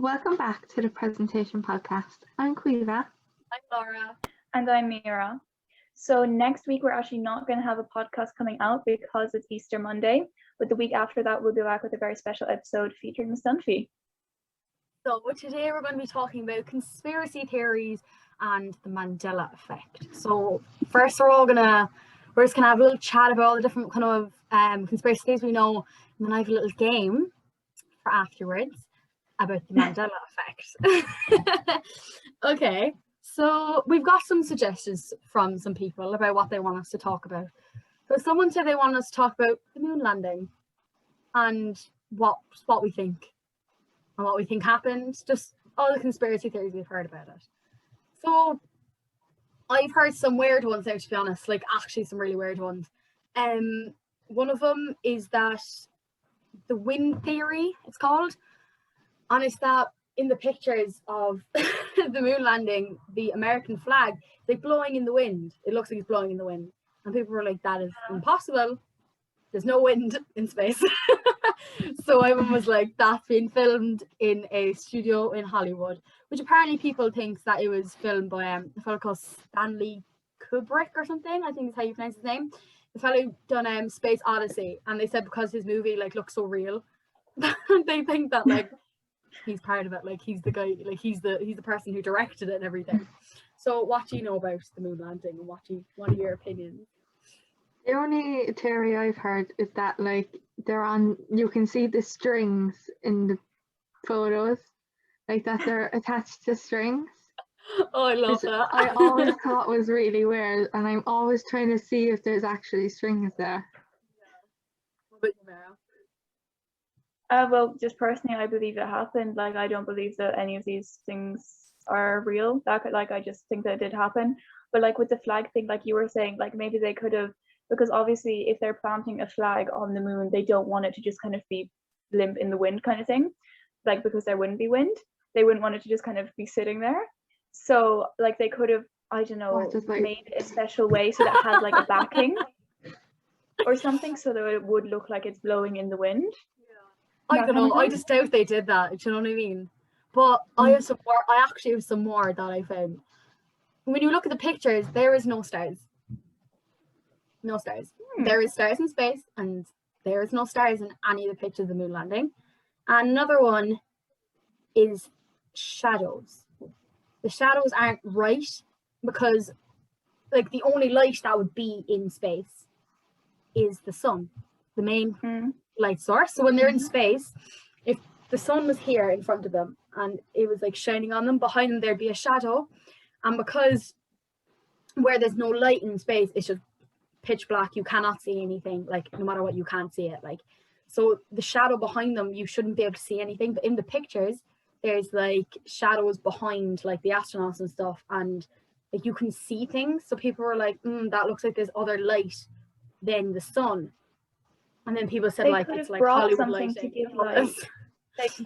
Welcome back to the Presentation Podcast. I'm Quiva. I'm Laura. And I'm Mira. So next week, we're actually not going to have a podcast coming out because it's Easter Monday. But the week after that, we'll be back with a very special episode featuring Miss Dunphy. So today we're going to be talking about conspiracy theories and the Mandela Effect. So first we're just going to have a little chat about all the different kind of conspiracy theories we know. And then I have a little game for afterwards about the Mandela Effect. Okay, so we've got some suggestions from some people about what they want us to talk about. So someone said they want us to talk about the moon landing and what we think and what we think happened, just all the conspiracy theories we've heard about it. So I've heard some weird ones now, to be honest, like actually some really weird ones. One of them is that the wind theory, it's called. And it's that in the pictures of the moon landing, the American flag is like blowing in the wind. It looks like it's blowing in the wind. And people were like, that is impossible. There's no wind in space. So everyone was like, that's being filmed in a studio in Hollywood, which apparently people think that it was filmed by a fellow called Stanley Kubrick or something. I think is how you pronounce his name. The fellow who done Space Odyssey. And they said because his movie like looks so real, they think that like he's part of it, like he's the guy, like he's the person who directed it and everything. So what do you know about the moon landing, and what are your opinions? The only theory I've heard is that like you can see the strings in the photos, like that they're attached to strings. Oh, I love Which that. I always thought was really weird, and I'm always trying to see if there's actually strings there. What about you, Mara? Well, just personally, I believe it happened. Like, I don't believe that any of these things are real. I just think that it did happen. But like with the flag thing, like you were saying, like maybe they could have, because obviously if they're planting a flag on the moon, they don't want it to just kind of be limp in the wind kind of thing. Like, because there wouldn't be wind, they wouldn't want it to just kind of be sitting there. So like they could have, I don't know, made a special way so that it has like a backing or something, so that it would look like it's blowing in the wind. I don't know. I just doubt they did that. Do you know what I mean? But I actually have some more that I found. When you look at the pictures, there is no stars. No stars. There is stars in space, and there is no stars in any of the pictures of the moon landing. And another one is shadows. The shadows aren't right because, like, the only light that would be in space is the sun, the main light source. So when they're in space, if the sun was here in front of them and it was like shining on them, behind them there'd be a shadow. And because where there's no light in space, it's just pitch black, you cannot see anything, like no matter what, you can't see it. Like, so the shadow behind them, you shouldn't be able to see anything. But in the pictures, there's like shadows behind like the astronauts and stuff, and like you can see things. So people were like, that looks like there's other light than the sun. And then people said like it's like Hollywood lighting. To give light.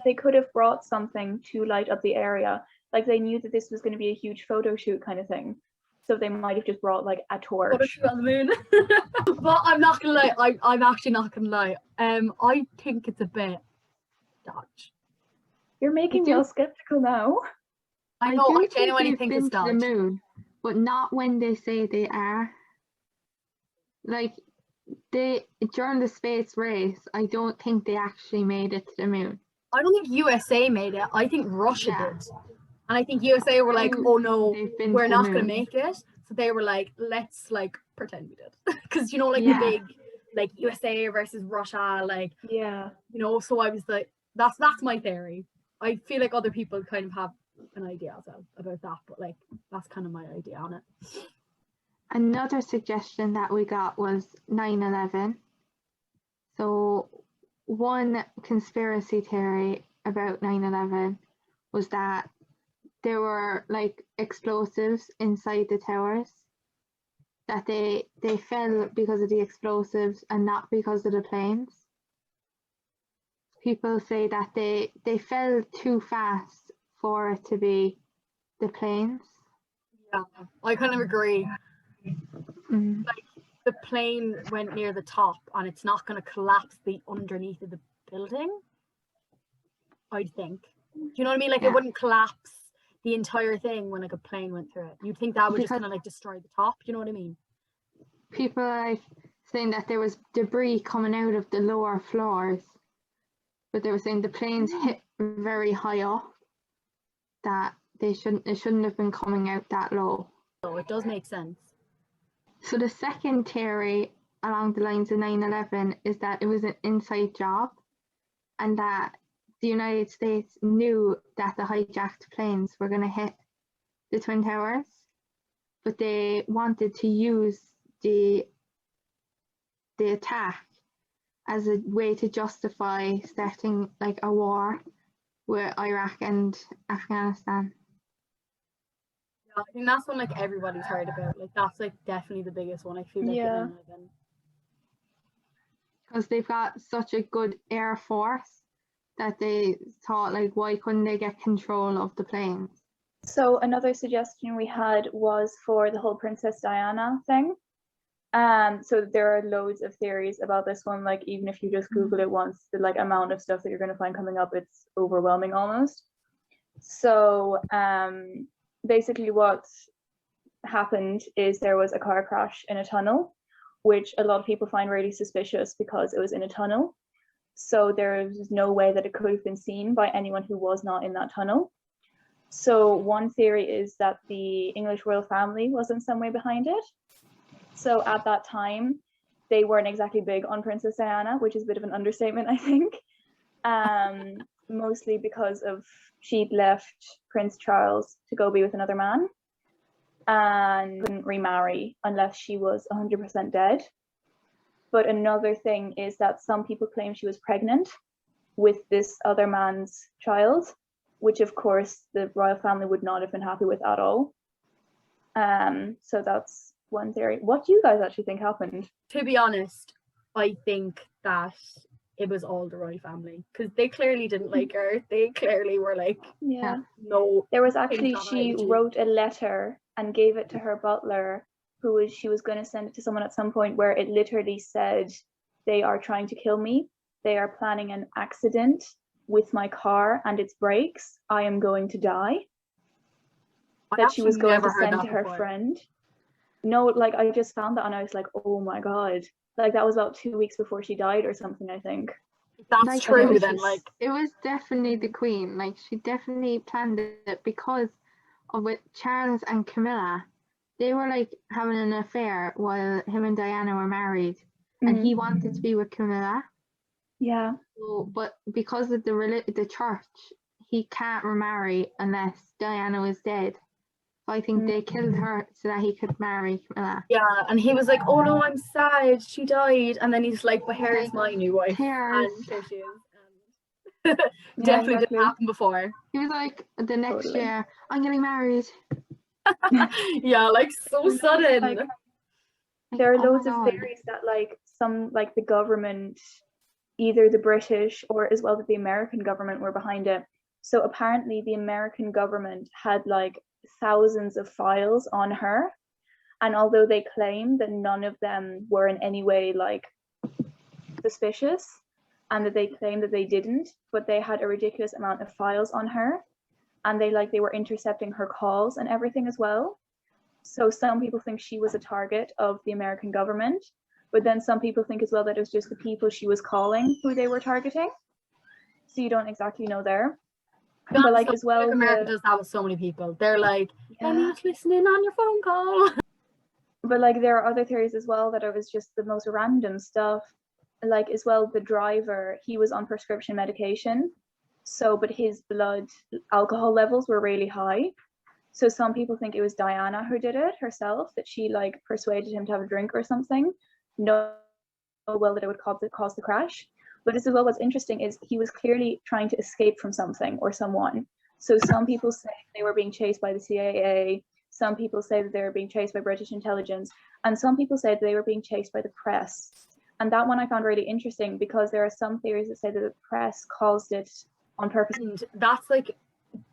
They could have brought something to light up the area. Like they knew that this was going to be a huge photo shoot kind of thing, so they might have just brought like a torch. Photo shoot on the moon. But I'm not gonna lie. I'm actually not gonna lie. I think it's a bit dodge. You're making me all skeptical now. I know. I genuinely think it's dodge. The moon, but not when they say they are. Like during the space race, I don't think they actually made it to the moon. I don't think USA made it. I think Russia did. And I think USA were like, oh no, we're not going to make it. So they were like, let's like pretend we did. Because, you know, like the big, like USA versus Russia, like, you know, so I was like, that's my theory. I feel like other people kind of have an idea as well about that, but like, that's kind of my idea on it. Another suggestion that we got was 9/11. So one conspiracy theory about 9/11 was that there were like explosives inside the towers, that they fell because of the explosives and not because of the planes. People say that they fell too fast for it to be the planes. Yeah, I kind of agree. Like the plane went near the top and it's not going to collapse the underneath of the building, I think. Do you know what I mean? Like Yeah. it wouldn't collapse the entire thing when like a plane went through it. You'd think that would just Because- kind of like destroy the top. Do you know what I mean? People are like saying that there was debris coming out of the lower floors, but they were saying the planes hit very high up, that it shouldn't have been coming out that low. So it does make sense. So the second theory along the lines of 9/11 is that it was an inside job, and that the United States knew that the hijacked planes were going to hit the Twin Towers, but they wanted to use the attack as a way to justify starting like a war with Iraq and Afghanistan. Yeah, I think that's one like everybody's heard about. Like that's like definitely the biggest one. I feel like. Yeah. In 9/11. Because they've got such a good air force that they thought, like, why couldn't they get control of the planes? So another suggestion we had was for the whole Princess Diana thing. So there are loads of theories about this one. Like even if you just Google it once, the like amount of stuff that you're going to find coming up, it's overwhelming almost. So basically what happened is there was a car crash in a tunnel, which a lot of people find really suspicious because it was in a tunnel. So there's no way that it could have been seen by anyone who was not in that tunnel. So one theory is that the English royal family was in some way behind it. So at that time, they weren't exactly big on Princess Diana, which is a bit of an understatement, I think. Mostly because of she'd left Prince Charles to go be with another man and couldn't remarry unless she was 100% dead. But another thing is that some people claim she was pregnant with this other man's child, which of course the royal family would not have been happy with at all. So that's one theory. What do you guys actually think happened? To be honest, I think that it was all the royal family because they clearly didn't like her. They clearly were like, Yeah. no. There was actually, on she IG. wrote a letter and gave it to her butler, she was going to send it to someone at some point, where it literally said, they are trying to kill me. They are planning an accident with my car and its brakes. I am going to die. That she was going to send to her friend. No, like I just found that and I was like, oh my God. Like that was about 2 weeks before she died or something, I think. That's Like, true it then. was- Like It was definitely the Queen. Like, she definitely planned it because of with Charles and Camilla. They were like having an affair while him and Diana were married, and he wanted to be with Camilla. Yeah. So, but because of the church, he can't remarry unless Diana was dead. So I think they killed her so that he could marry Camilla. yeah, and he was like, oh no, I'm sad, she died, and then he's like, but here's my new wife. Tears. And there she is. Yeah, Definitely exactly. didn't happen before. He was like, the next Totally. year, I'm getting married. Yeah, like so sudden. Like, Like, there are oh my loads of God. theories that like some like the government, either the British or as well that the American government were behind it. So apparently the American government had like thousands of files on her, and although they claim that none of them were in any way like suspicious and that they claim that they didn't, but they had a ridiculous amount of files on her, and they were intercepting her calls and everything as well. So some people think she was a target of the American government, but then some people think as well that it was just the people she was calling who they were targeting. So you don't exactly know there. But like as well, America does that with so many people. They're like, I'm not listening on your phone call. But like there are other theories as well that it was just the most random stuff. Like as well, the driver, he was on prescription medication. So, but his blood alcohol levels were really high. So some people think it was Diana who did it herself, that she like persuaded him to have a drink or something. No, well, that it would cause the crash. But as well, what's interesting is he was clearly trying to escape from something or someone. So some people say they were being chased by the CIA. Some people say that they were being chased by British intelligence. And some people say that they were being chased by the press. And that one I found really interesting because there are some theories that say that the press caused it on purpose. And that's like,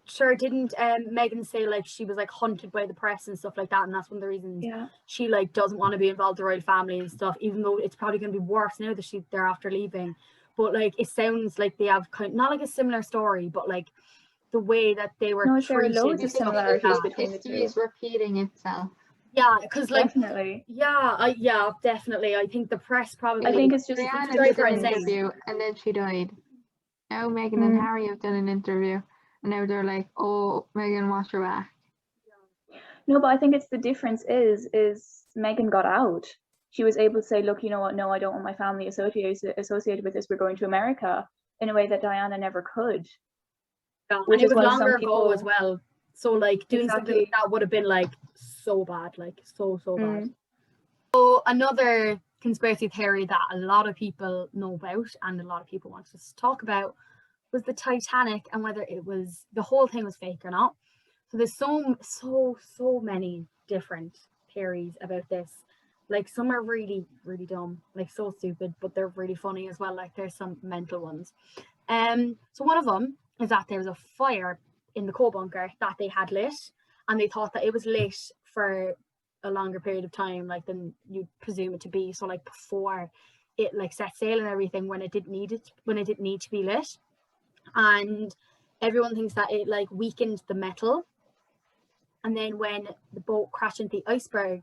sure, didn't Megan say like she was like hunted by the press and stuff like that, and that's one of the reasons she like doesn't want to be involved in the royal family and stuff, even though it's probably going to be worse now that they're after leaving. But like it sounds like they have kind of, not like a similar story, but like the way that they were No, there are treated. loads of similarities between the History two. is repeating itself. Yeah, because like Definitely. yeah, definitely. I think the press probably. I think it's just Diana the did an difference. interview and then she died. Now Meghan and Harry have done an interview and now they're like, oh, Meghan, watch your back. No, but I think it's the difference is Meghan got out. She was able to say, look, you know what? No, I don't want my family associated with this. We're going to America, in a way that Diana never could. Yeah, Which and it is was why some longer people- ago as well. So like doing something Exactly. like that would have been like so bad, like so bad. Mm. So another conspiracy theory that a lot of people know about and a lot of people wanted us to talk about was the Titanic and whether it was the whole thing was fake or not. So there's so many different theories about this. Like some are really dumb, like so stupid, but they're really funny as well. Like there's some mental ones. So one of them is that there was a fire in the coal bunker that they had lit, and they thought that it was lit for a longer period of time, like than you'd presume it to be. So like before it like set sail and everything, when it didn't need to be lit, and everyone thinks that it like weakened the metal, and then when the boat crashed into the iceberg,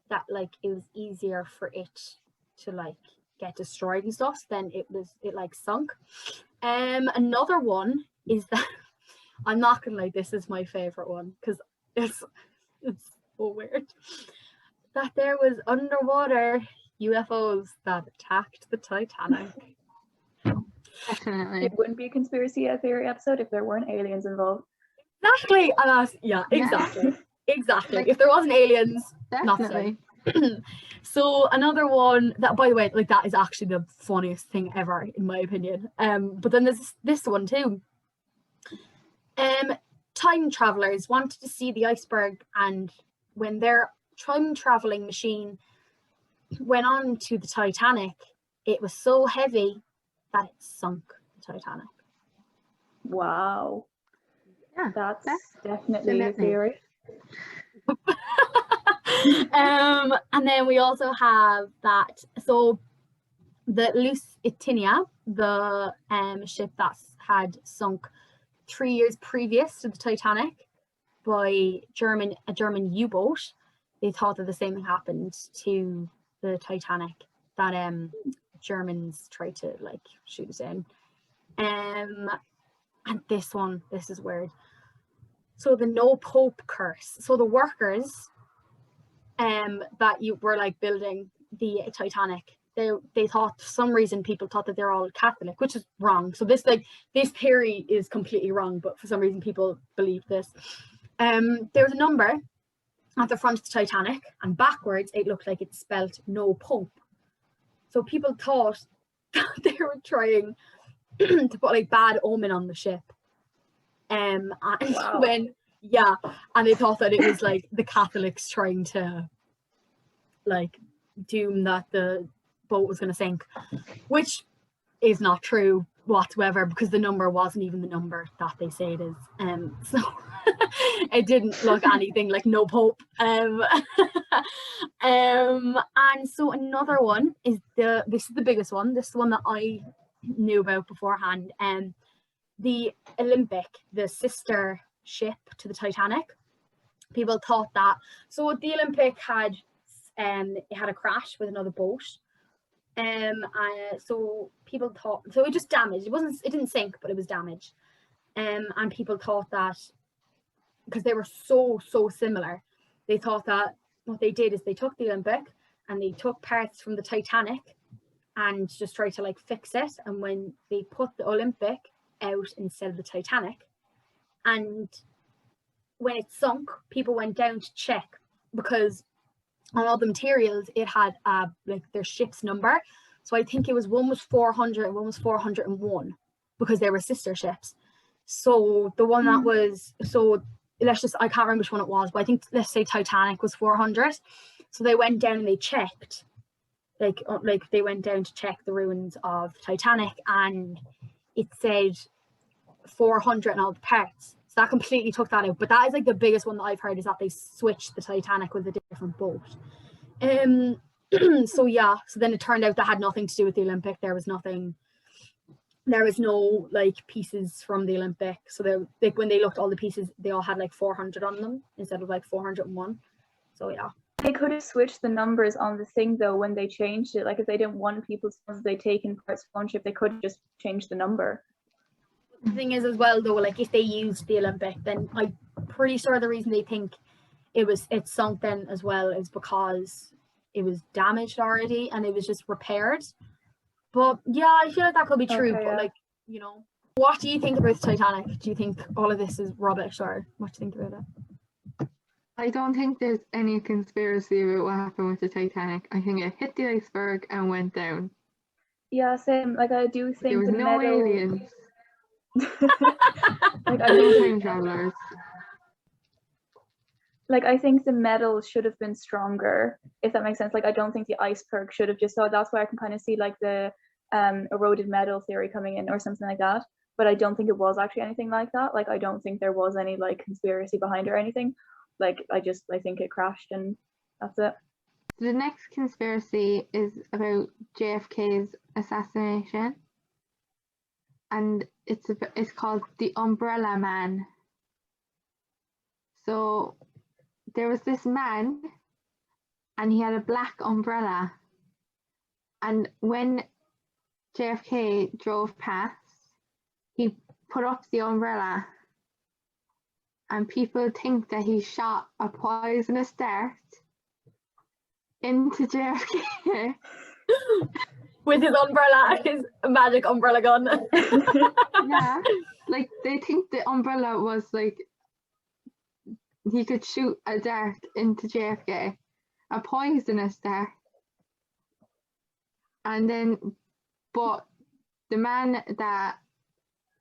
that like it was easier for it to like get destroyed and stuff, then it like sunk. Another one is that I'm not gonna lie, this is my favorite one because it's so weird, that there was underwater UFOs that attacked the Titanic. Definitely. It wouldn't be a conspiracy theory episode if there weren't aliens involved. Exactly, yeah, exactly. Like, if there wasn't aliens, definitely. nothing. So another one that, by the way, like that is actually the funniest thing ever in my opinion. But then there's this one too. Time travelers wanted to see the iceberg, and when their time traveling machine went on to the Titanic, it was so heavy that it sunk the Titanic. Wow. Yeah, That's definitely a definitely. theory. And then we also have that, so the Lusitania, the ship that had sunk 3 years previous to the Titanic by a German U-boat, they thought that the same thing happened to the Titanic, that Germans tried to like shoot it in. And this is weird. So the no pope curse. So the workers that you were like building the Titanic, they thought, for some reason people thought that they're all Catholic, which is wrong. So this theory is completely wrong, but for some reason people believe this. There was a number at the front of the Titanic, and backwards it looked like it spelt no pope. So people thought that they were trying to put like bad omen on the ship. And Wow. and they thought that it was like the Catholics trying to like doom that the boat was going to sink, which is not true whatsoever, because the number wasn't even the number that they say it is. So it didn't look anything like no pope. And so another one is this is the biggest one. This is the one that I knew about beforehand. The Olympic, the sister ship to the Titanic. People thought that, so the Olympic had it had a crash with another boat. So people thought, so it just damaged. It didn't sink, but it was damaged. And people thought that because they were so similar, they thought that what they did is they took the Olympic and they took parts from the Titanic and just tried to like fix it. And when they put the Olympic out instead of the Titanic, and when it sunk, people went down to check, because on all the materials it had like their ship's number. So I think it was one was 400 and one was 401, because they were sister ships. So the one that was, so I can't remember which one it was, but I think, let's say Titanic was 400. So they went down and they checked, like they went down to check the ruins of Titanic, and it said 400 and all the parts. So that completely took that out. But that is like the biggest one that I've heard, is that they switched the Titanic with a different boat. So then it turned out that had nothing to do with the Olympic. There was nothing there was no like pieces from the Olympic. So they like when they looked at all the pieces, they all had like 400 on them instead of like 401. So yeah. They could have switched the numbers on the thing though when they changed it. Like if they didn't want people's phones they taken parts ownership, they could have just changed the number. The thing is as well though, like if they used the Olympic, then I'm pretty sure the reason they think it sunk then as well is because it was damaged already and it was just repaired. But yeah, I feel like that could be true. Okay, but yeah. like, you know, what do you think about the Titanic? Do you think all of this is rubbish, or what do you think about it? I don't think there's any conspiracy about what happened with the Titanic. I think it hit the iceberg and went down. Yeah, same. Like I do think There was the no medal. aliens, Like I no think time travelers. like I think the medal should have been stronger, if that makes sense. Like I don't think the iceberg should have just, so that's why I can kind of see like the eroded metal theory coming in or something like that. But I don't think it was actually anything like that. Like I don't think there was any like conspiracy behind it or anything. Like I think it crashed and that's it. The next conspiracy is about JFK's assassination, and it's called the Umbrella Man. So there was this man, and he had a black umbrella, and when JFK drove past, he put up the umbrella, and people think that he shot a poisonous dart into JFK. With his umbrella, his magic umbrella gun. Yeah, like they think the umbrella was like he could shoot a dart into JFK, a poisonous dart, and then, but the man that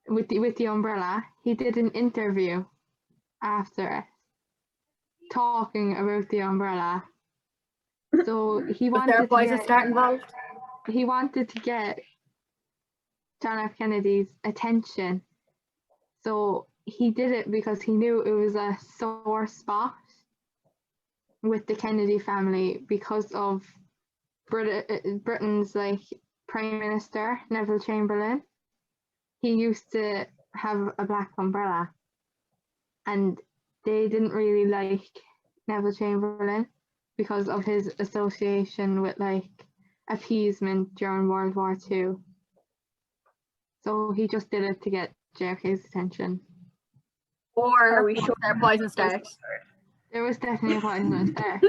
with the umbrella, he did an interview after it, talking about the umbrella. So he Was there a wanted poison dart involved? he wanted to get John F. Kennedy's attention. So he did it because he knew it was a sore spot with the Kennedy family because of Britain's like Prime Minister, Neville Chamberlain. He used to have a black umbrella, and they didn't really like Neville Chamberlain because of his association with like appeasement during World War II. So he just did it to get JFK's attention. Or Are we was sure? there a poison dart? There was definitely a poisonous dart.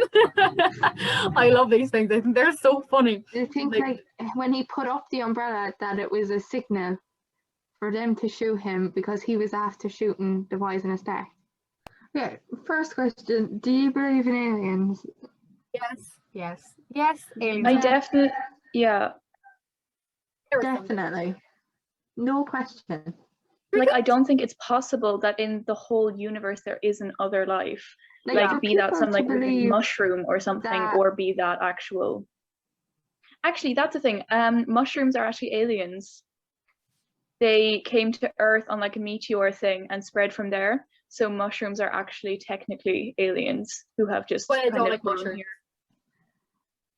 I love these things. I think they're so funny. I think like when he put up the umbrella that it was a signal for them to shoot him because he was after shooting the poisonous dart. Okay, first question, do you believe in aliens? Yes. Aliens. I definitely, yeah. Definitely. No question. Like I don't think it's possible that in the whole universe there isn't other life. Like be that some like mushroom or something, or be that actual. Actually, that's the thing. Mushrooms are actually aliens. They came to Earth on like a meteor thing and spread from there. So mushrooms are actually technically aliens who have just But I kind don't of like grown mushrooms. here.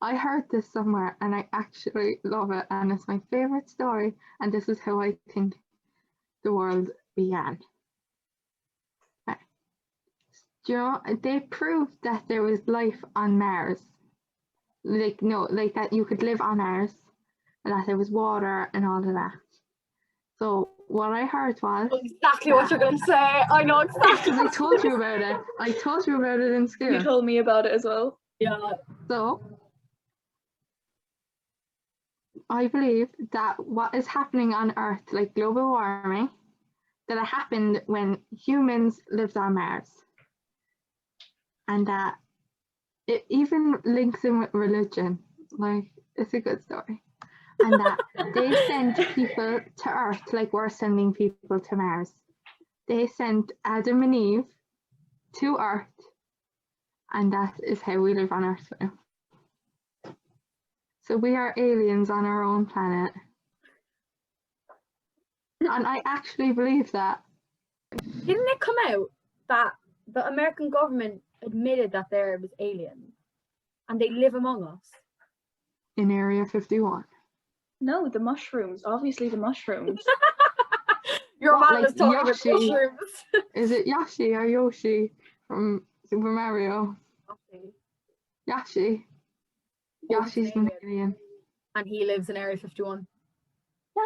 I heard this somewhere and I actually love it, and it's my favorite story, and this is how I think the world began. Okay. Do you know, they proved that there was life on Mars. Like that you could live on Mars, and that there was water and all of that. So what I heard was exactly what you're going to say. I know exactly. I told you about it. I told you about it in school. You told me about it as well. Yeah. So I believe that what is happening on Earth, like global warming, that it happened when humans lived on Mars. And that it even links in with religion. Like, it's a good story. And that they sent people to Earth like we're sending people to Mars. They sent Adam and Eve to Earth, and that is how we live on Earth now. So we are aliens on our own planet. And I actually believe that. Didn't it come out that the American government admitted that there was aliens and they live among us? In Area 51. No, the mushrooms. Obviously the mushrooms. Your What, man like was talking about Yoshi? mushrooms. Is it Yoshi or Yoshi from Super Mario? Yoshi. Oh, Yoshi's it's an alien. alien. And he lives in Area 51. Yeah.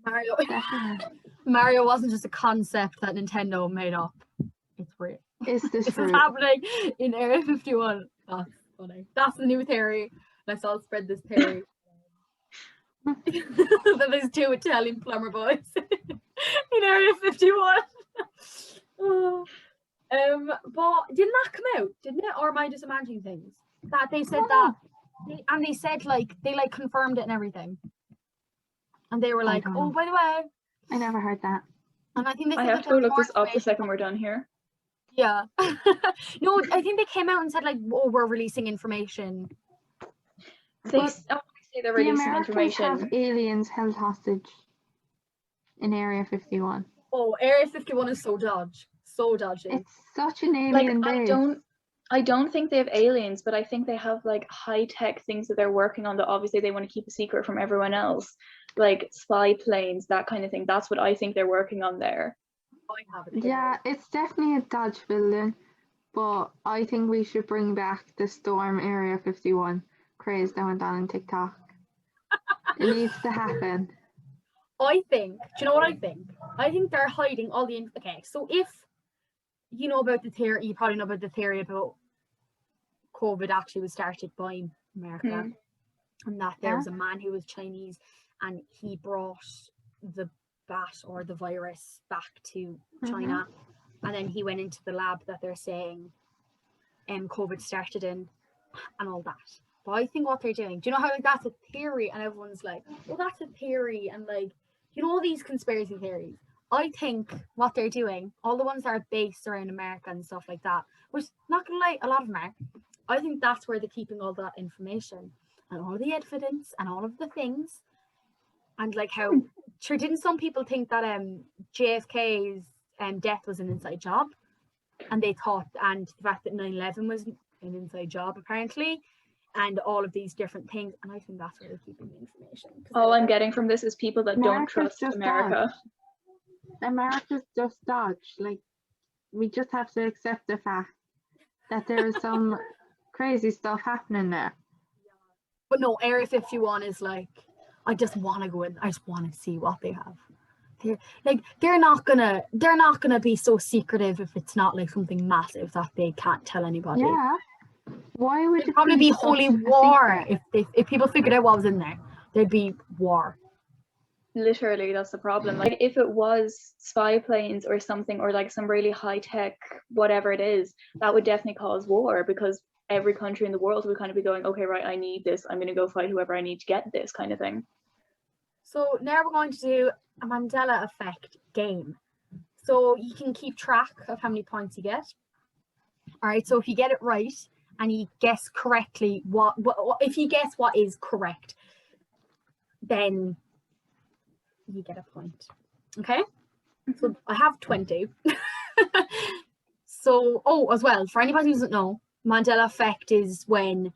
Mario. Definitely. Mario wasn't just a concept that Nintendo made up. It's real. Is this This is true? happening in Area 51. That's funny. That's the new theory. Let's all spread this theory. That there's 2 Italian plumber boys in Area 51. Oh. But didn't that come out? Didn't it? Or am I just imagining things? That they said that, and they said like they like confirmed it and everything. And they were like, don't "Oh, know. by the way," I never heard that. and I think they I said have that to go there was look more this up the information. second we're done here. Yeah. No, I think they came out and said like, "Oh, we're releasing information." They say they're The releasing Americans information. have aliens held hostage in Area 51. Oh, Area 51 is so dodgy. So dodgy. It's such an Like alien base. I don't think they have aliens, but I think they have like high-tech things that they're working on that obviously they want to keep a secret from everyone else. Like spy planes, that kind of thing. That's what I think they're working on there. I have it. Yeah, it's definitely a dodge building, but I think we should bring back the Storm Area 51 craze that went on in TikTok. It needs to happen. I think, do you know what I think? I think they're hiding all the okay, so if you know about the theory, you probably know about the theory about COVID actually was started by America, and that there was a man who was Chinese and he brought the bat or the virus back to China, and then he went into the lab that they're saying COVID started in and all that. But I think what they're doing, do you know how like that's a theory and everyone's like, well, that's a theory, and like, you know, all these conspiracy theories. I think what they're doing, all the ones that are based around America and stuff like that, which, not gonna lie, a lot of them are, I think that's where they're keeping all that information and all the evidence and all of the things. And like how, sure, didn't some people think that JFK's death was an inside job? And they thought, and the fact that 9/11 was an inside job apparently, and all of these different things. And I think that's where they're keeping the information. All I'm getting from this is people that don't trust America. America's just dodge. Like, we just have to accept the fact that there is some crazy stuff happening there. But no, Area 51 is like, I just want to go in. I just want to see what they have. They're not gonna be so secretive if it's not like something massive that they can't tell anybody. Yeah. Why would It'd probably be holy war if people figured out what was in there. There'd be war. Literally, that's the problem. Like, if it was spy planes or something, or like some really high tech whatever it is, that would definitely cause war, because every country in the world would kind of be going, okay, right, I need this, I'm gonna go fight whoever I need to get this kind of thing. So now we're going to do a Mandela Effect game. So you can keep track of how many points you get. All right, so if you get it right and you guess correctly what if you guess what is correct, then you get a point. Okay? So I have 20. So, as well, for anybody who doesn't know, Mandela Effect is when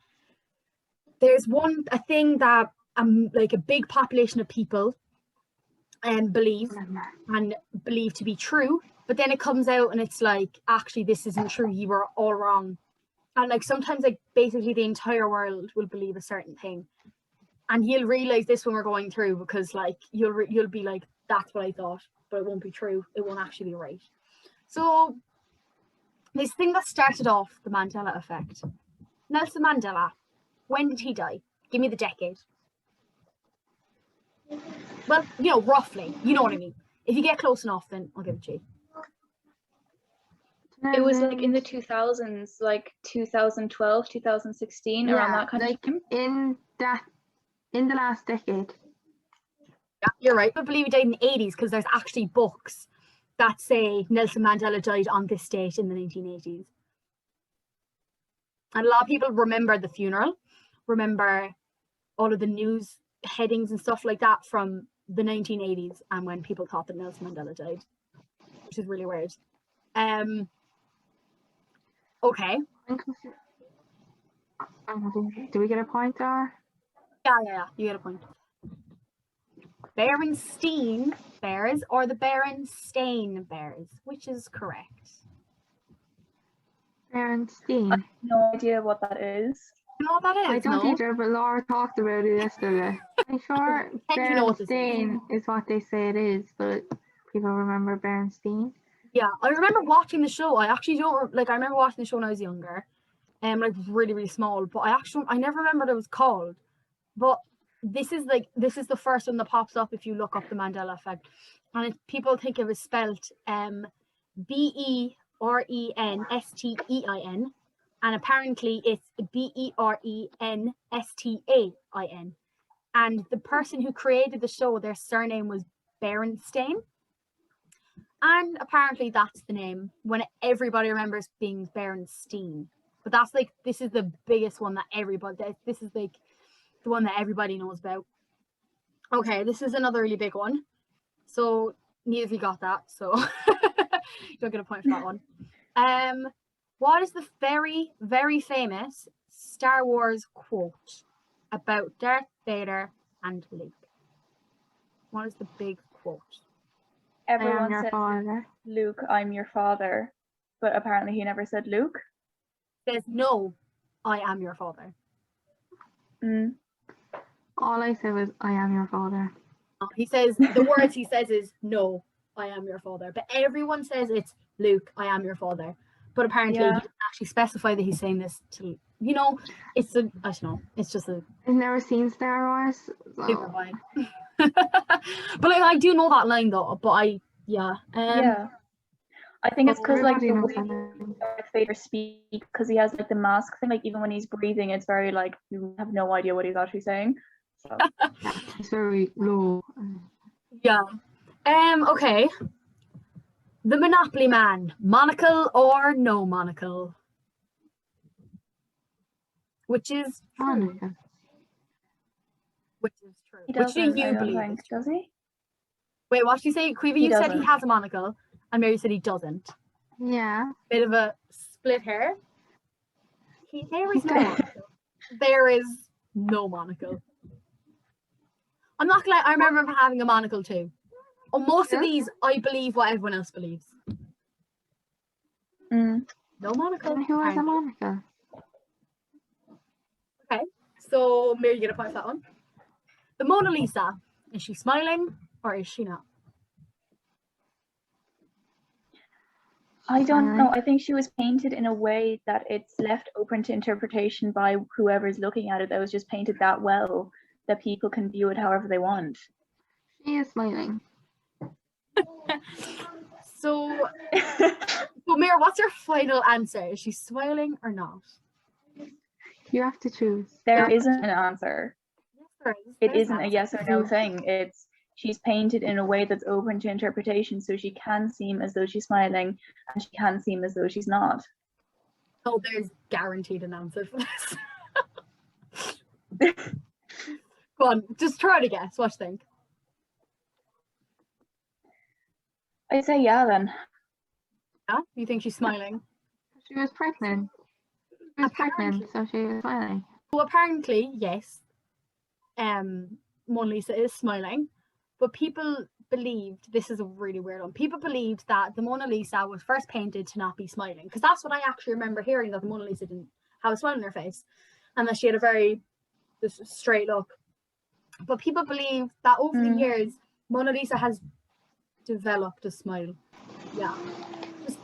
there's a thing that like a big population of people believe to be true, but then it comes out and it's like, actually this isn't true, you were all wrong. And like sometimes like basically the entire world will believe a certain thing, and you'll realize this when we're going through, because like you'll be like, that's what I thought, but it won't be true, it won't actually be right. So this thing that started off the Mandela Effect, Nelson Mandela, when did he die? Give me the decade. Well, you know, roughly. You know what I mean. If you get close enough, then I'll give it to you. It was like in the 2000s, like 2012, 2016, around that kind of time. In the last decade. Yeah, you're right. I believe he died in the 80s, because there's actually books that say Nelson Mandela died on this date in the 1980s. And a lot of people remember the funeral, remember all of the news headings and stuff like that from the 1980s, and when people thought that Nelson Mandela died, which is really weird. Okay. Do we get a point there? Yeah, you get a point. Berenstain Bears or the Berenstain Bears? Which is correct? Berenstain. No idea what that is. You know what that is? I don't no? either, but Laura talked about it yesterday. I'm sure think you know what this is. Berenstain is what they say it is, but people remember Berenstain. Yeah, I remember watching the show. I actually don't like. I remember watching the show when I was younger, like really really small. But I never remembered it was called. But this is the first one that pops up if you look up the Mandela Effect, and people think it was spelt Berenstein, and apparently it's Berendstain. And the person who created the show, their surname was Berenstain. And apparently that's the name when everybody remembers being Berenstain. But that's this is the biggest one that this is the one that everybody knows about. Okay, this is another really big one. So neither of you got that, so you don't get a point for that one. What is the very, very famous Star Wars quote about Darth Vader and Luke? What is the big quote? Everyone your says, father. Luke, I'm your father. But apparently he never said Luke. Says, no, I am your father. All I said was, I am your father. He says, the words he says is, no, I am your father. But everyone says it's, Luke, I am your father. But apparently he didn't actually specify that he's saying this to, it's I don't know, it's just a... I've never seen Star Wars. So. Super fine. But I do know that line though, but yeah. I think it's because the way Darth Vader speaks, because he has the mask thing, even when he's breathing, it's very you have no idea what he's actually saying. So. It's very low. Yeah. Okay. The Monopoly Man, monocle or no monocle? Which is true. Which is true. Which do you believe? Does he? Wait, what did you say? Quiva, you said he has a monocle, and Mary said he doesn't. Yeah. Bit of a split hair. There is no monocle. There is no monocle. I'm not gonna lie, I remember him having a monocle too. On most of these, I believe what everyone else believes. No monocle. And who has a monocle? Okay, so Mary, you get a point for that one. The Mona Lisa, is she smiling or is she not? I don't know. I think she was painted in a way that it's left open to interpretation by whoever's looking at it. That was just painted that well that people can view it however they want. She is smiling. So Mira, what's your final answer? Is she smiling or not? You have to choose. There isn't an answer. Yes, there is. It isn't a yes or no thing. It's she's painted in a way that's open to interpretation, so she can seem as though she's smiling and she can seem as though she's not. Oh, there's guaranteed an answer for this. Go on, just try to guess. What do you think? I'd say yeah then. Yeah? You think she's smiling? She was pregnant. She was pregnant, so she was smiling. Well, apparently, yes. Mona Lisa is smiling, but people believed, this is a really weird one, people believed that the Mona Lisa was first painted to not be smiling, because that's what I actually remember hearing, that the Mona Lisa didn't have a smile on her face, and that she had a very straight look. But people believe that over the years, Mona Lisa has developed a smile. Yeah. Just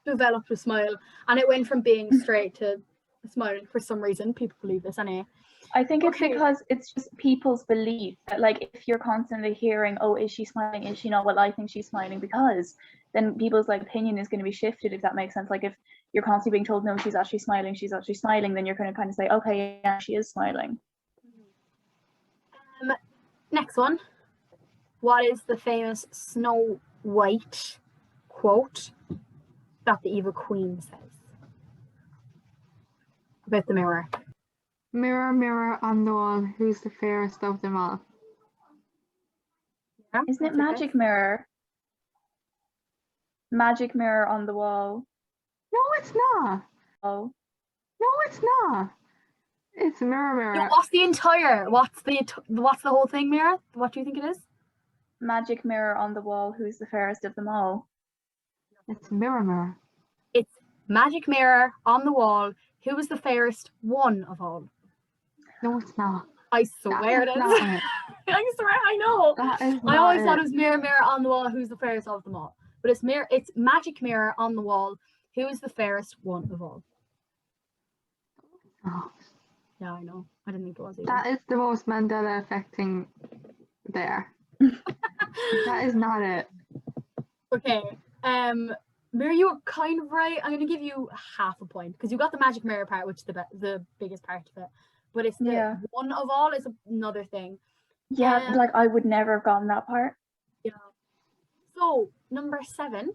developed a smile. And it went from being straight to smiling for some reason. People believe this anyway. I think it's because it's just people's belief that if you're constantly hearing, oh, is she smiling? Is she not? Well, I think she's smiling because then people's opinion is going to be shifted, if that makes sense. If you're constantly being told, no, she's actually smiling, then you're going to kind of say, okay, yeah, she is smiling. Next one. What is the famous Snow White quote that the evil queen says about the mirror? Mirror, mirror on the wall, who's the fairest of them all? Yeah, isn't it magic mirror? Magic mirror on the wall. No, it's not. Oh. No, it's not. It's mirror, No, mirror. what's the whole thing, Mira? What do you think it is? Magic mirror on the wall, who's the fairest of them all? It's mirror, mirror. It's magic mirror on the wall. Who is the fairest one of all? No, it's not. I swear it is. Not it. I swear, I know. That is I always not thought it. it was mirror, mirror on the wall. Who's the fairest of them all? But it's magic mirror on the wall. Who is the fairest one of all? Oh, Yeah, I know. I didn't think it was either. that is the most Mandela affecting there. That is not it. Okay. Mirror, you were kind of right. I'm gonna give you half a point because you got the magic mirror part, which is the biggest part of it. But it's the one of all is another thing. Yeah, like I would never have gotten that part. Yeah. So number 7. Do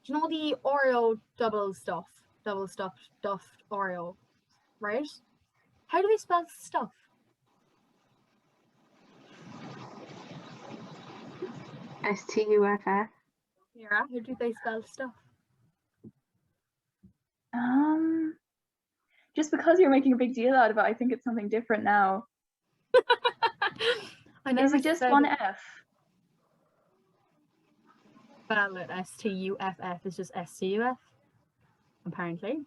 you know the Oreo double stuffed Oreo, right? How do they spell stuff? STUFF. Mira, how do they spell stuff? Just because you're making a big deal out of it, I think it's something different now. Is it just one F? Well, STUFF is just STUF, apparently.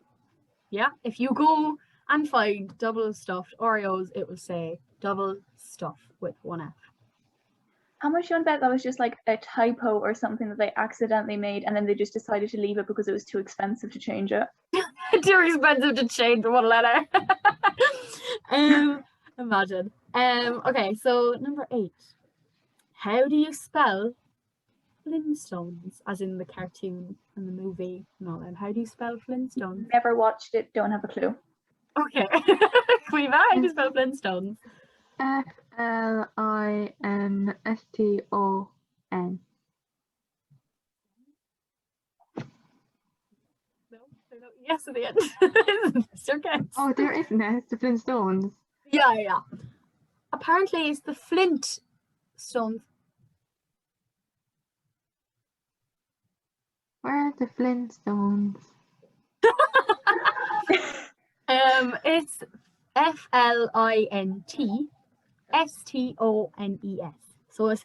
Yeah, if you go and find double stuffed Oreos, it will say double stuff with one F. How much you want to bet that was just like a typo or something that they accidentally made and then they just decided to leave it because it was too expensive to change it? Too expensive to change one letter. Imagine. Okay, so number 8. How do you spell Flintstones, as in the cartoon and the movie and all that? How do you spell Flintstones? Never watched it, don't have a clue. Okay. Cleva, how do you spell Flintstones? FLINSTON. No, yes at the end. It's your guess. Oh, there isn't it. It's the Flintstones. Yeah. Apparently, it's the Flintstones. Where are the Flintstones? It's FLINTSTONES. So it's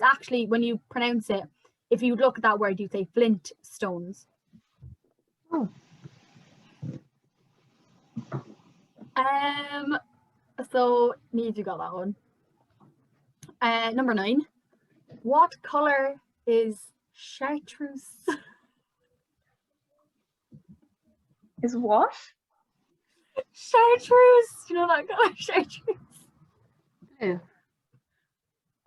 actually, when you pronounce it, if you look at that word, you say Flintstones. Oh. So Neve, you got that one. Number 9. What color is chartreuse? Is what? Chartreuse. Do you know that color? Chartreuse. Blue.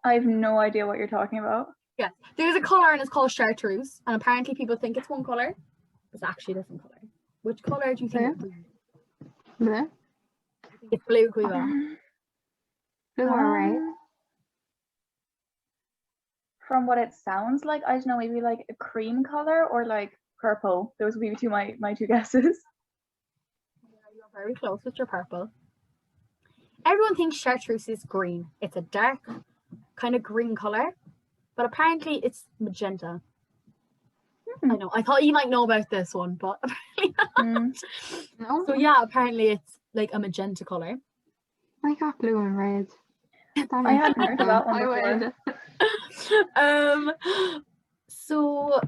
I have no idea what you're talking about. Yeah, there's a color and it's called chartreuse, and apparently people think it's one color. It's actually a different color. Which color do you think? Blue. It's Blue. I think it's blue, Cleva. Blue or right? From what it sounds like, I don't know, maybe like a cream color or like purple. Those would be my two guesses. Yeah, you're very close with your purple. Everyone thinks chartreuse is green. It's a dark kind of green color, but apparently it's magenta. I know. I thought you might know about this one, but apparently not. No. So yeah, apparently it's like a magenta color. I got blue and red. I hadn't heard of that one I before. would. So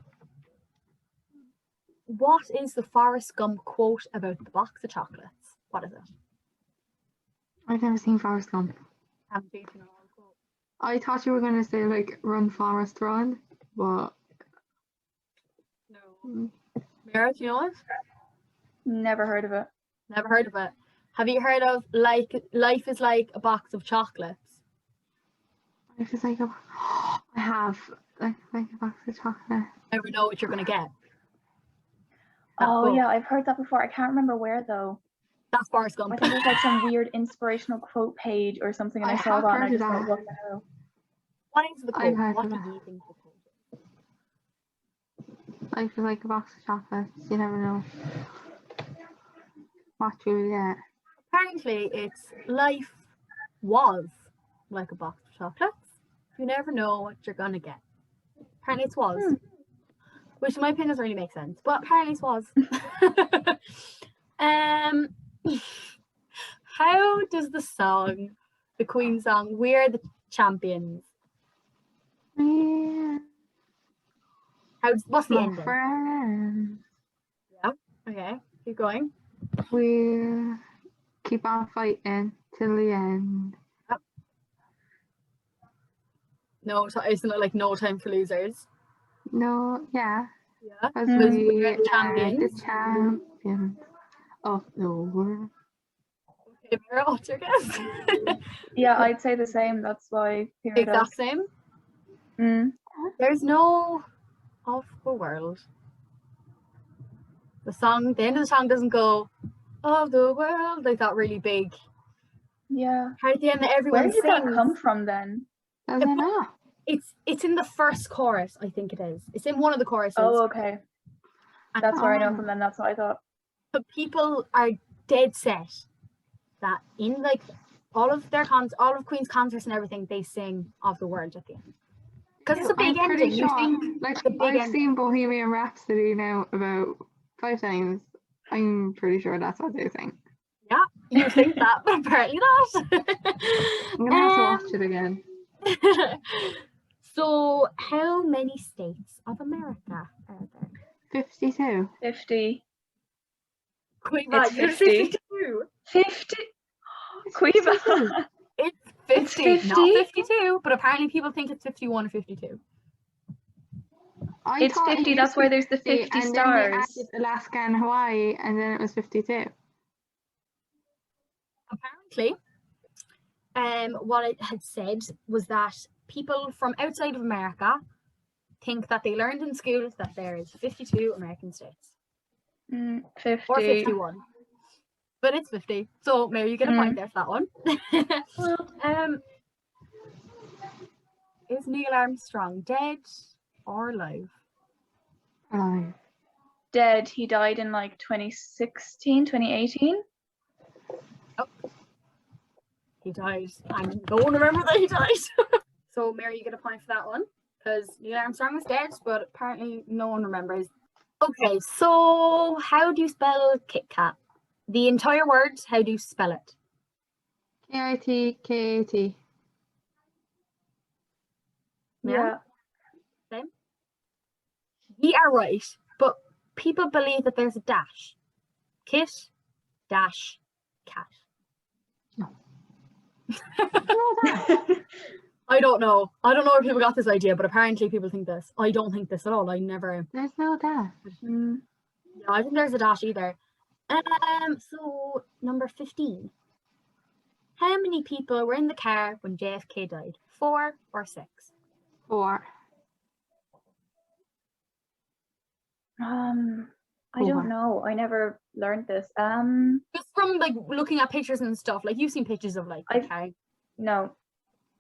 what is the Forrest Gump quote about the box of chocolates? What is it? I've never seen Forrest Gump. Haven't seen it all. I thought you were going to say like run Forrest run, but No. Mira, do you know it? Never heard of it. Never heard of it. Have you heard of life is like a box of chocolates? life is like a I have like a box of chocolate. Never know what you're gonna get. Oh yeah, I've heard that before. I can't remember where though. That's Forrest Gump. I think it was like some weird inspirational quote page or something, and I saw that and I just thought, what the hell? What is the quote? heard What of do that. you think the quote is? Life is like a box of chocolates. You never know what you'll get. Apparently, it's life was like a box of chocolates. You never know what you're gonna get. Apparently, it was. Which in my opinion doesn't really make sense, but apparently it was. how does the song, the Queen song, "We're the Champions"? Yeah, What's the my ending? friend. Yeah. Okay. Keep going. We keep on fighting till the end. No, isn't it like "No Time for Losers"? No, yeah, Yeah. because Because we we're the are the champions. champions of the world. Okay, Mira, what's your guess? Yeah, I'd say the same. That's why Peter Exact does. same. Mm. There's no "of the world." The end of the song doesn't go "of the world" like that really big. Yeah. At the end that everyone Where did that sings. come from then? I don't know. It's in the first chorus, I think it is. It's in one of the choruses. Oh, okay. That's where I know Oh. from then. That's what I thought. But people are dead set that in like all of Queen's concerts and everything, they sing "of the world" at the end. Because it's a big I'm pretty ending. You sure. think Like the big I've ending. seen Bohemian Rhapsody now about 5 times. I'm pretty sure that's what they sing. Yeah, you think that, but apparently not. I'm gonna have to watch it again. So, how many states of America are there? 52. 50. Queen, It's you're 50. 52. 50. It's Quiva. 52. It's It's 50, not 50? 52, but apparently people think it's 51 or 52. I It's thought it 50. used That's to why be there's the 50 and then they stars. added Alaska and Hawaii, and then it was 52. Apparently, what it had said was that people from outside of America think that they learned in school that there is 52 American states. 50. Or 51. But it's 50. So maybe you get a point there for that one. Is Neil Armstrong dead or alive? Alive. Dead. He died in like 2016, 2018. Oh. He died. I don't remember that he died. So Mary, you get a point for that one. Because Neil Armstrong was dead, but apparently no one remembers. Okay, so how do you spell Kit Kat? The entire word, how do you spell it? K-I-T-K-A-T. Yeah. Same. You are right, but people believe that there's a dash. Kit, dash, cat. No. I don't know. I don't know where people got this idea, but apparently people think this. I don't think this at all. I never. There's no dash. Yeah, I think there's a dash either. So number 15. How many people were in the car when JFK died? 4 or 6? 4. I don't know. I never learned this. Just from like looking at pictures and stuff. Like you've seen pictures of like the car. No.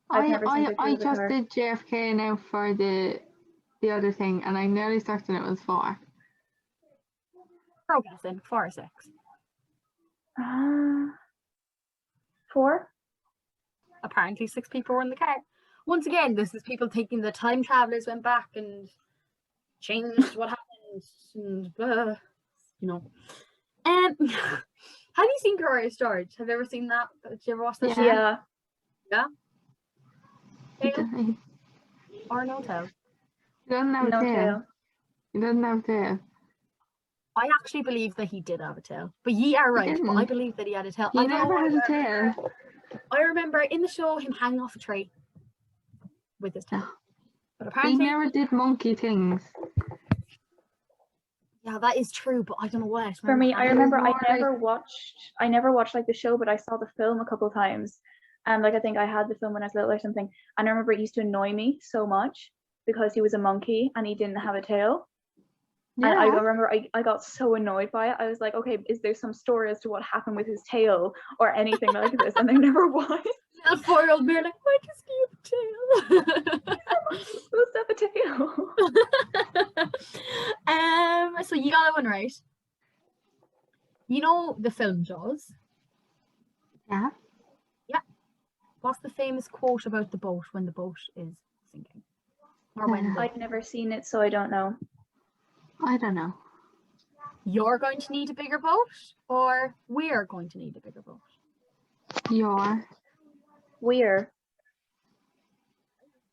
I've never seen pictures I of the just car. did JFK now for the other thing, and I'm nearly certain it was 4. Pro guessing 4 or 6. 4. Apparently 6 people were in the car. Once again, this is people thinking the time travelers went back and changed what happened and blah, you know. Have you seen Curious George? Have you ever seen that? Did you ever watch that show? Yeah. Yeah. He Tail or no tail? doesn't have No a tail. tail. He doesn't have a tail. I actually believe that he did have a tail. But ye are right, but I didn't. believe that he had a tail. He I don't know never why had a tail. I remember in the show him hanging off a tree with his tail. But He apparently never did monkey things. yeah, that is true, but I don't know what. For me, I remember I more never watched like the show, but I saw the film a couple times. And like I think I had the film when I was little or something. And I remember it used to annoy me so much because he was a monkey and he didn't have a tail. Yeah. And I remember I got so annoyed by it. I was like, okay, is there some story as to what happened with his tail or anything like this? And there never was. A 4-year-old bear like, why does he have a tail? Supposed to have a tail. So you got that one right. You know the film Jaws? Yeah. What's the famous quote about the boat when the boat is sinking? Or when I'd never seen it, so I don't know. I don't know. you're going to need a bigger boat or we're going to need a bigger boat? Your. We're.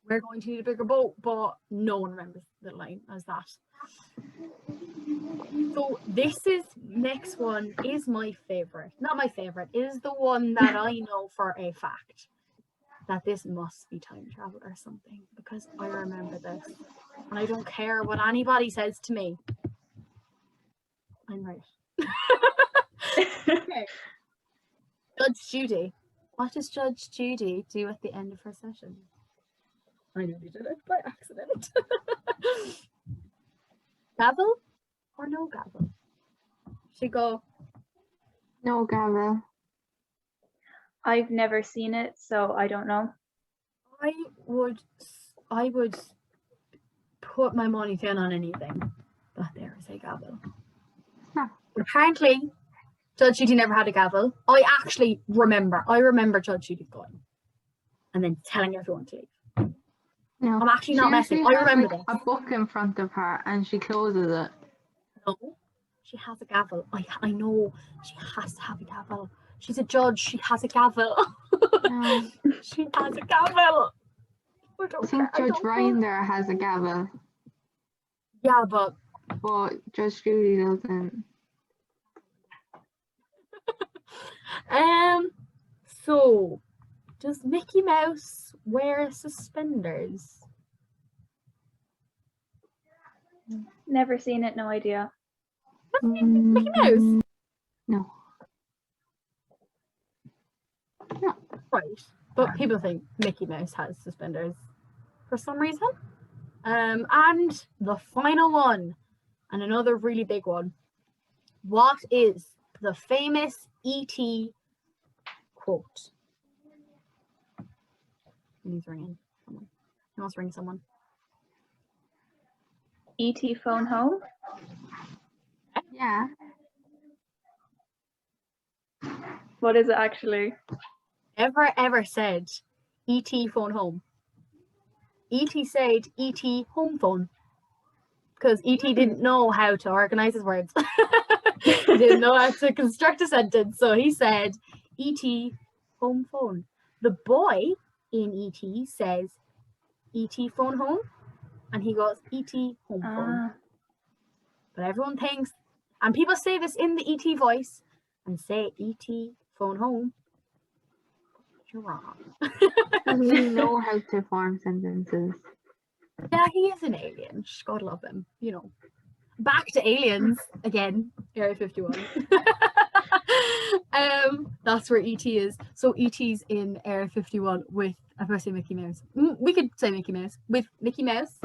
We're going to need a bigger boat, but no one remembers the line as that. So next one is my favorite. Not my favorite, it is the one that I know for a fact that this must be time travel or something, because I remember this. And I don't care what anybody says to me. I'm right. Okay. Judge Judy. What does Judge Judy do at the end of her session? I nearly did it by accident. Gavel or no gavel? She go. No gavel. I've never seen it, so I don't know. I would put my money down on anything, but there is a gavel. Huh. But apparently, Judge Judy never had a gavel. I remember Judge Judy going and then telling everyone to leave. No. I'm actually not She messing. usually I has, remember like, this. a book in front of her and she closes it. No, she has a gavel. I know she has to have a gavel. She's a judge. She has a gavel. No. She has a gavel. I think Judge Rinder has a gavel, Yeah, but Judge Judy doesn't. So does Mickey Mouse wear suspenders? Never seen it, no idea. Mickey Mouse? No. No. Right. But people think Mickey Mouse has suspenders for some reason. And the final one, and another really big one. What is the famous E.T. quote? He's ringing someone. He wants to ring someone. E.T. phone home? Yeah. What is it actually? Ever said E.T. phone home? E.T. said E.T. home phone. Because E.T. didn't know how to organize his words. He didn't know how to construct a sentence. So he said E.T. home phone. The boy in E.T. says E.T. phone home. And he goes E.T. home phone. But everyone thinks, and people say this in the E.T. voice and say E.T. phone home. You're wrong. Doesn't really know how to form sentences. Yeah, he is an alien. God love him. You know. Back to aliens again. Area 51. That's where E.T. is. So E.T.'s in Area 51 with, I was say Mickey Mouse. We could say Mickey Mouse. With Mickey Mouse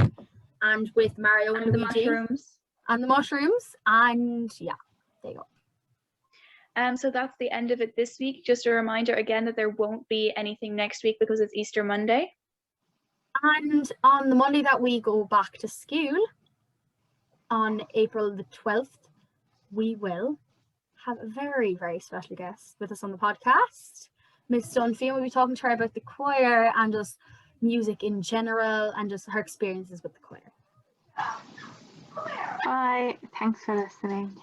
and with Mario and the Luigi. mushrooms. And the mushrooms. And yeah, there you go. So that's the end of it this week. Just a reminder again that there won't be anything next week because it's Easter Monday. And on the Monday that we go back to school, on April the 12th, we will have a very, very special guest with us on the podcast. Miss Dunphy, will be talking to her about the choir and just music in general and just her experiences with the choir. Bye. Thanks for listening.